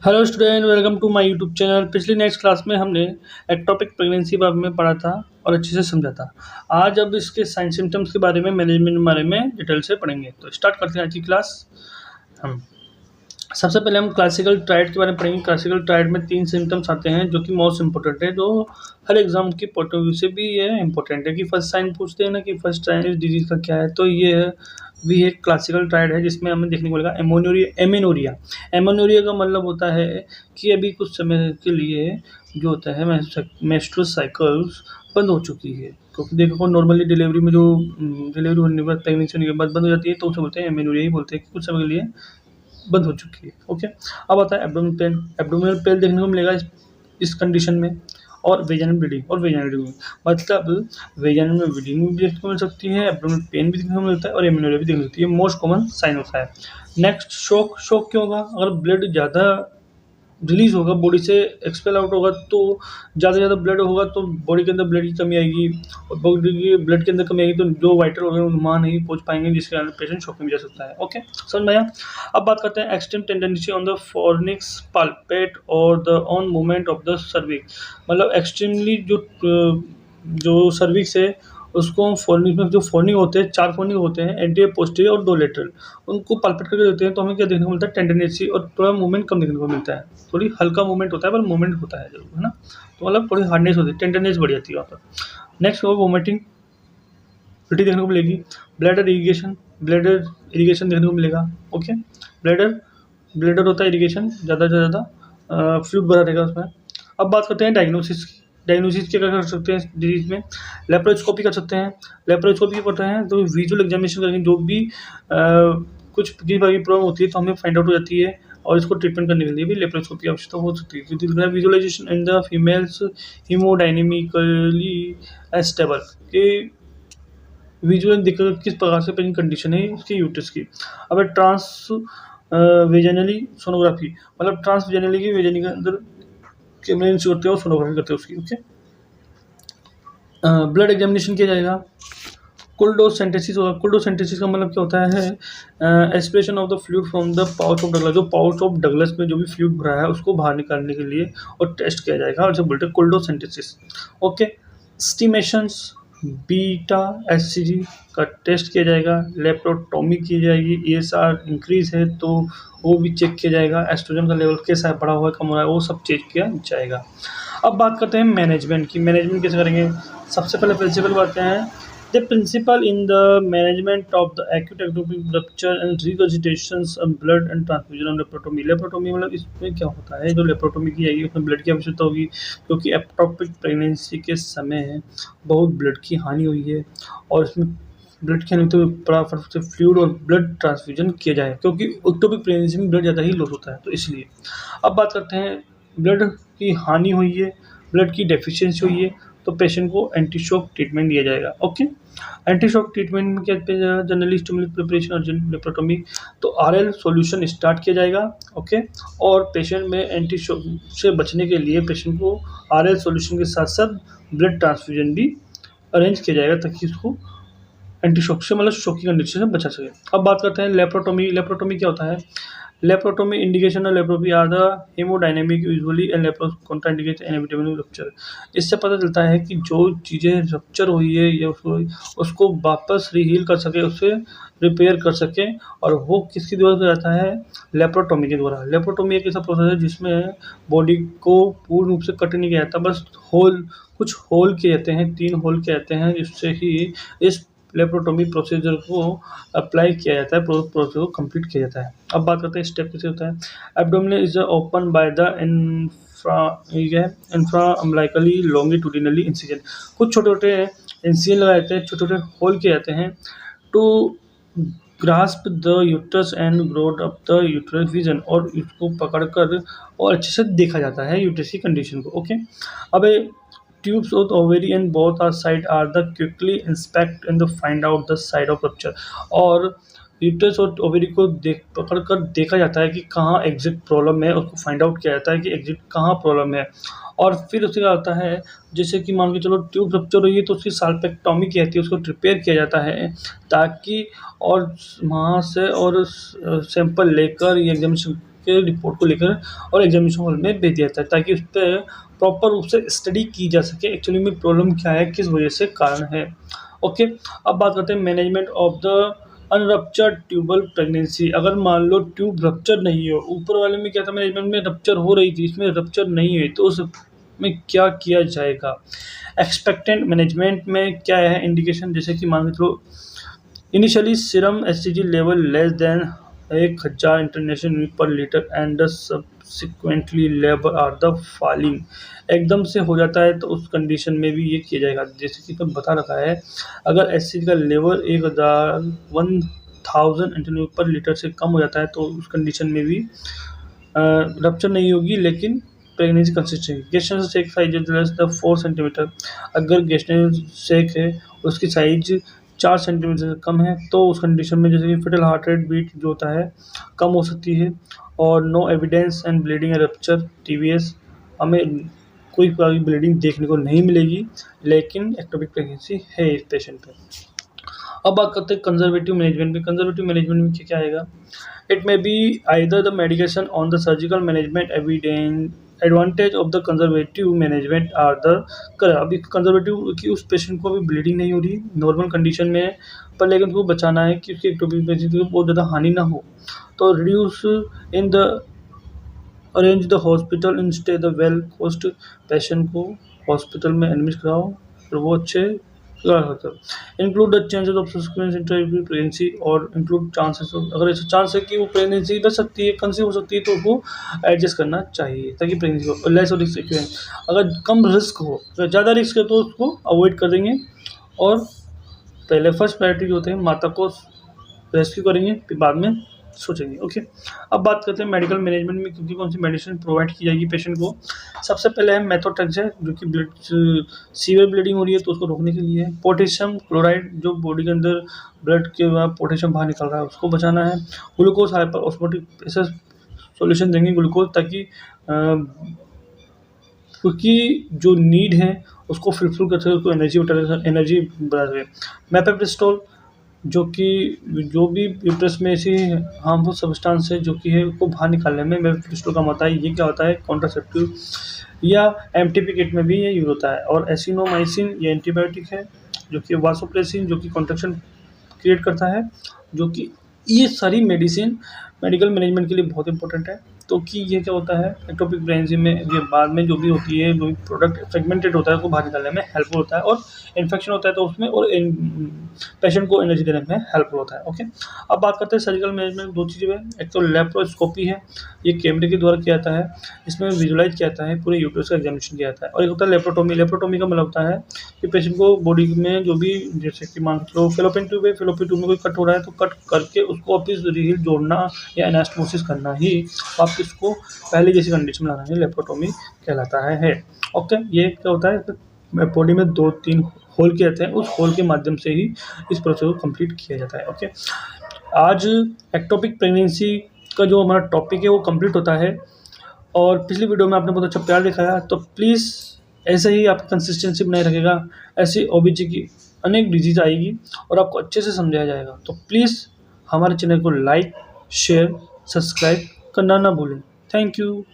Hello student, welcome to my YouTube channel. पिछली next class में हमने एक्टोपिक प्रेगनेंसी के बारे में पढ़ा था और अच्छे से समझा था। आज अब इसके साइन सिम्टम्स के बारे में, मैनेजमेंट के बारे में डिटेल से पढ़ेंगे। तो स्टार्ट करते हैं आज की क्लास। हम सबसे पहले हम क्लासिकल ट्रायड के बारे में पढ़ेंगे। क्लासिकल ट्रायड में 3 सिम्टम्स आते हैं जो कि मोस्ट इंपॉर्टेंट है, जो हर एग्जाम की पॉइंट ऑफ व्यू से भी ये इंपॉर्टेंट है कि फर्स्ट साइन पूछते हैं ना कि फर्स्ट साइन इस डिजीज का क्या है। तो ये है भी एक क्लासिकल ट्रायड है जिसमें हमें देखने को मिलेगा एमेनोरिया। एमेनोरिया का मतलब होता है कि अभी कुछ समय के लिए जो होता है मेंस्ट्रुअल साइकिल्स बंद हो चुकी है, क्योंकि देखो नॉर्मली डिलीवरी में जो डिलीवरी होने के बाद, प्रेगनेंसी होने के बाद बंद हो जाती है, तो उसे बोलते हैं एमेनोरिया ही बोलते हैं कि कुछ समय के लिए बंद हो चुकी है। ओके, अब आता है एब्डोमिनल पेन। एब्डोमिनल पेन देखने को मिलेगा इस कंडीशन में, और वेजाइनल ब्लीडिंग और वेजाइनल ब्लीडिंग मतलब वेजाइनल में ब्लीडिंग भी देखने को मिल सकती है, एब्डोमिनल पेन भी देखने को मिलता है और एमेनोरिया भी देखने को मिलती है। मोस्ट कॉमन साइन होता है। Next shock. शॉक क्यों होगा? अगर ब्लड ज़्यादा रिलीज होगा, बॉडी से एक्सपेल आउट होगा, तो ज़्यादा से ज़्यादा ब्लड होगा तो बॉडी के अंदर ब्लड की कमी आएगी, और बॉडी की ब्लड के अंदर कमी आएगी तो जो वाइटल ऑर्गन वहाँ नहीं पहुँच पाएंगे, जिसके कारण पेशेंट शॉक में भी जा सकता है। ओके, समझ में आया? अब बात करते हैं extreme tendency on the fornix palpate और the on movement of the cervix. मतलब एक्सट्रीमली जो सर्विक्स है उसको हम फोर्निक में, जो फोर्निक होते हैं 4 फोर्निक होते हैं, एंटीरियर, पोस्टीरियर और 2 लेटरल, उनको पल्पेट करके देते हैं तो हमें क्या देखने को मिलता है? टेंडेंसी, और थोड़ा मूवमेंट कम देखने को मिलता है। थोड़ी हल्का मूवमेंट होता है पर मूवमेंट होता है जरूर, है ना? तो मतलब थोड़ी हार्डनेस होती है, टेंडरनेस बढ़ जाती है वहाँ पर। नेक्स्ट होगा वोमिटिंग, उल्टी देखने को मिलेगी। ब्लैडर इरिगेशन, ब्लैडर इरिगेशन देखने को मिलेगा। ओके, ब्लैडर ब्लैडर होता है इरिगेशन, ज़्यादा से ज़्यादा फ्लूइड भरा रहेगा उसमें। अब बात करते हैं डायग्नोसिस की। डायग्नोसिस क्या कर सकते हैं इस डिजीज़ में? लेप्रोस्कोपी कर सकते हैं। लेप्रोस्कोपी करते हैं तो विजुअल एग्जामिनेशन करके जो भी कुछ किसी प्रकार की प्रॉब्लम होती है तो हमें फाइंड आउट हो जाती है, और इसको ट्रीटमेंट करने के लिए भी लेप्रोस्कोपी आवश्यकता हो सकती है। क्योंकि visualisation in the females haemodynamically stable, कि विजुअल दिक्कत किस प्रकार से पेशेंट कंडीशन है इसकी यूट्रस की। अब ट्रांस वेजाइनली सोनोग्राफी, मतलब ट्रांस वेजाइनली की वेजाइनी के अंदर कैमरे होते हैं और सोनोग्राफी करते हैं उसकी। ओके, ब्लड एग्जामिनेशन किया जाएगा। कोल्डोसेंटेसिस होगा। कोल्डोसेंटेसिस का मतलब क्या होता है? Aspiration of the fluid from the pouch of Douglas. जो पाउच ऑफ डगलस में जो भी फ्लूइड भरा है उसको बाहर निकालने के लिए और टेस्ट किया जाएगा, और इसे बोलते हैं कोल्डोसेंटेसिस। ओके, स्टीमेशंस, बीटा एचसीजी का टेस्ट किया जाएगा। लेप्रोटोमी की जाएगी। ईएसआर इंक्रीज है तो वो भी चेक किया जाएगा। एस्ट्रोजन का लेवल कैसा है, बढ़ा हुआ है, कम हो रहा है, वो सब चेक किया जाएगा। अब बात करते हैं मैनेजमेंट की। मैनेजमेंट कैसे करेंगे? सबसे पहले प्रिंसिपल बात हैं, the principle in the management of the acute ectopic rupture and regurgitations of blood and transfusion of laparotomy. Laparotomy मतलब इसमें क्या होता है? जो लेप्रोटोमी की जाएगी उसमें ब्लड की आवश्यकता होगी, क्योंकि एक्टोपिक प्रेगनेंसी के समय बहुत ब्लड की हानि हुई है, और इसमें ब्लड की हानि तो फटाफट से फ्लूइड और ब्लड ट्रांसफ्यूजन किया जाए, क्योंकि एक्टोपिक प्रेगनेंसी में ब्लड ज़्यादा ही लॉस होता है, तो इसलिए। अब बात करते हैं, ब्लड की हानि हुई है, ब्लड की डेफिशिएंसी हुई है, तो पेशेंट को एंटी शॉक ट्रीटमेंट दिया जाएगा। ओके, एंटी शॉक ट्रीटमेंट में क्या किया जाएगा? जनरली स्टिमुलेट प्रिपरेशन और लेप्रोटोमी, तो आरएल सॉल्यूशन स्टार्ट किया जाएगा। ओके, और पेशेंट में एंटी शॉक से बचने के लिए पेशेंट को आरएल सॉल्यूशन के साथ साथ ब्लड ट्रांसफ्यूजन भी अरेंज किया जाएगा, ताकि उसको एंटी शॉक से, मतलब शॉक की कंडीशन से बचा सके। अब बात करते हैं लेप्रोटोमी। लेप्रोटोमी क्या होता है? Laparotomy indication of laparotomy are the haemodynamic usually and लेप्रोस कॉन्ट्राइंडिकेट इनएविटेबल रप्चर। इससे पता चलता है कि जो चीज़ें रप्चर हुई है या उसको वापस रीहील कर सके, उससे रिपेयर कर सके, और वो किसके द्वारा किया जाता है? लेप्रोटोमी के द्वारा। लेप्रोटोमी एक ऐसा प्रोसेस है जिसमें बॉडी को पूर्ण रूप से कट नहीं किया जाता, बस कुछ होल किए जाते हैं, 3 होल किए जाते हैं, जिससे ही इस लेप्रोटोमी प्रोसीजर को अप्लाई किया जाता है, प्रोसेस को कंप्लीट किया जाता है। अब बात करते हैं स्टेप कैसे होता है। Abdominal is open by the infra umbilically longitudinally incision. कुछ छोटे छोटे इंसिजन लगाए जाते हैं, छोटे छोटे होल किए जाते हैं, to grasp the uterus and growth of the uterus vision, और इसको पकड़कर और अच्छे से देखा जाता है यूट्रस की कंडीशन को। ओके, अब tubes of the ovary and both our side are the quickly inspect and find out the side of rupture, और यूट्रस और ओवरी को पकड़ कर देखा जाता है कि कहाँ एग्जिट प्रॉब्लम है, उसको फाइंड आउट किया जाता है कि एग्जिट कहाँ प्रॉब्लम है, और फिर उससे क्या होता है, जैसे कि मान के चलो ट्यूब रप्चर हुई है तो उसकी साल्पेक्टोमी की जाती है, उसको रिपेयर किया जाता है, ताकि और वहाँ से और सैंपल लेकर या एग्जामिनेशन उसके रिपोर्ट को लेकर और एग्जामिनेशन हॉल में भेज दिया जाता है, ताकि उस पर प्रॉपर रूप से स्टडी की जा सके एक्चुअली में प्रॉब्लम क्या है, किस वजह से कारण है। ओके, अब बात करते हैं management of the unruptured tubal pregnancy. अगर मान लो ट्यूब रप्चर नहीं हो, ऊपर वाले में क्या था, मैनेजमेंट में रप्चर हो रही थी, इसमें रप्चर नहीं हुई, तो उसमें क्या किया जाएगा। एक्सपेक्टेंट मैनेजमेंट में क्या है इंडिकेशन, जैसे कि मान के चलो initially serum SCG level less than 1000 international unit per litre and subsequently level are the falling. एकदम से हो जाता है तो उस कंडीशन में भी ये किया जाएगा, जैसे कि इसमें बता रखा है, अगर एससीजी का लेवल 1000 इंटरनेशनल पर लीटर से कम हो जाता है तो उस कंडीशन में भी रप्चर नहीं होगी, लेकिन pregnancy consistent. Gestational sac size less the 4 centimetre. अगर गेस्टेशनल सेक है उसकी साइज 4 सेंटीमीटर से कम है तो उस कंडीशन में जैसे कि फेटल हार्ट रेट बीट जो होता है कम हो सकती है, और no evidence and bleeding and rupture TVS, हमें कोई ब्लीडिंग देखने को नहीं मिलेगी, लेकिन एक्टोपिक प्रेगनेंसी है इस पेशेंट पे। अब बात करते हैं कंजर्वेटिव मैनेजमेंट में। कंजर्वेटिव मैनेजमेंट में क्या आएगा, it may be either the medication on the surgical management advantage of the conservative management are the कर। अभी कंजर्वेटिव की उस पेशेंट को अभी ब्लीडिंग नहीं हो रही, नॉर्मल कंडीशन में है, पर लेकिन उसको बचाना है कि उसकी एक्टोपिक प्रेगनेंसी को बहुत ज़्यादा हानि ना हो, तो reduce in the arrange the hospital in stay the well cost. Patient को हॉस्पिटल में एडमिट कराओ और वो अच्छे include the chances of subsequent interview pregnancy, और इंक्लूड चांसेस, अगर ऐसा चांस है कि वो प्रेगनेंसी बच सकती है, कंसीव हो सकती है, तो उसको एडजस्ट करना चाहिए ताकि प्रेगनेंसी हो लेस रिस्क। अगर कम रिस्क हो, अगर ज़्यादा रिस्क है तो उसको अवॉइड कर देंगे, और पहले फर्स्ट प्रायोरिटी जो होते हैं माता को रेस्क्यू करेंगे, फिर बाद में सोचेंगे। ओके, अब बात करते हैं मेडिकल मैनेजमेंट में क्योंकि कौन सी मेडिसिन प्रोवाइड की जाएगी पेशेंट को। सबसे पहले है मेथोट्रेक्सेट, जो कि ब्लड सीवियर ब्लीडिंग हो रही है तो उसको रोकने के लिए है। पोटेशियम क्लोराइड, जो बॉडी के अंदर ब्लड के पोटेशियम बाहर निकल रहा है उसको बचाना है। ग्लूकोज हाइपर ऑस्मोटिक ऐसा सोल्यूशन देंगे ग्लूकोज, ताकि क्योंकि जो नीड है उसको फुलफिल कर सके, उसको एनर्जी बढ़ा सके। मेपेप्रिस्टोल, जो कि जो भी यूट्रस में ऐसी हार्मफुल सब्सटेंस है जो कि है उसको बाहर निकालने में मेपेप्रिस्टोल काम आता है। ये क्या होता है, कॉन्ट्रासेप्टिव, या एमटीपी किट में भी ये यूज होता है। और एसिनोमाइसिन ये एंटीबायोटिक है, जो कि वासोप्रेसिन जो कि कॉन्ट्रैक्शन क्रिएट करता है, जो कि ये सारी मेडिसिन मेडिकल मैनेजमेंट के लिए बहुत इंपॉर्टेंट है। तो कि ये क्या होता है, एक्टोपिक प्रेगनेंसी में ये बाद में जो भी होती है, जो भी प्रोडक्ट फ्रेगमेंटेड होता है उसको बाहर निकालने में हेल्पफुल होता है, और इन्फेक्शन होता है तो उसमें, और पेशेंट को एनर्जी देने में हेल्पफुल होता है। ओके, अब बात करते हैं सर्जिकल मैनेजमेंट। दो चीज़ें हैं, एक तो लेप्रोस्कोपी है, ये कैमरे के द्वारा किया जाता है, इसमें विजुलाइज किया जाता है, पूरे यूट्रस का एग्जामिनेशन किया जाता है। और एक होता है लेप्रोटोमी। लेप्रोटोमी का मतलब होता है कि पेशेंट को बॉडी में जो भी, जैसे कि मान लो फेलोपियन ट्यूब है, फेलोपियन ट्यूब में कोई कट हो रहा है तो कट करके उसको वापस रीहील जोड़ना या एनास्टोमोसिस करना ही वापस को पहले जैसी कंडीशन में लाना ही लेप्रोटोमी कहलाता है। ओके, ये क्या होता है, बॉडी में 2-3 होल किए जाते हैं, उस होल के माध्यम से ही इस प्रोसेस को कंप्लीट किया जाता है। ओके, आज एक्टोपिक प्रेगनेंसी का जो हमारा टॉपिक है वो कंप्लीट होता है, और पिछली वीडियो में आपने बहुत अच्छा प्यार दिखाया, तो प्लीज़ ऐसे ही आप कंसिस्टेंसी बनाए रखेगा। ऐसी ओबीजी की अनेक डिजीज़ आएगी और आपको अच्छे से समझाया जाएगा, तो प्लीज़ हमारे चैनल को लाइक, शेयर, सब्सक्राइब करना ना भूलें। Thank you.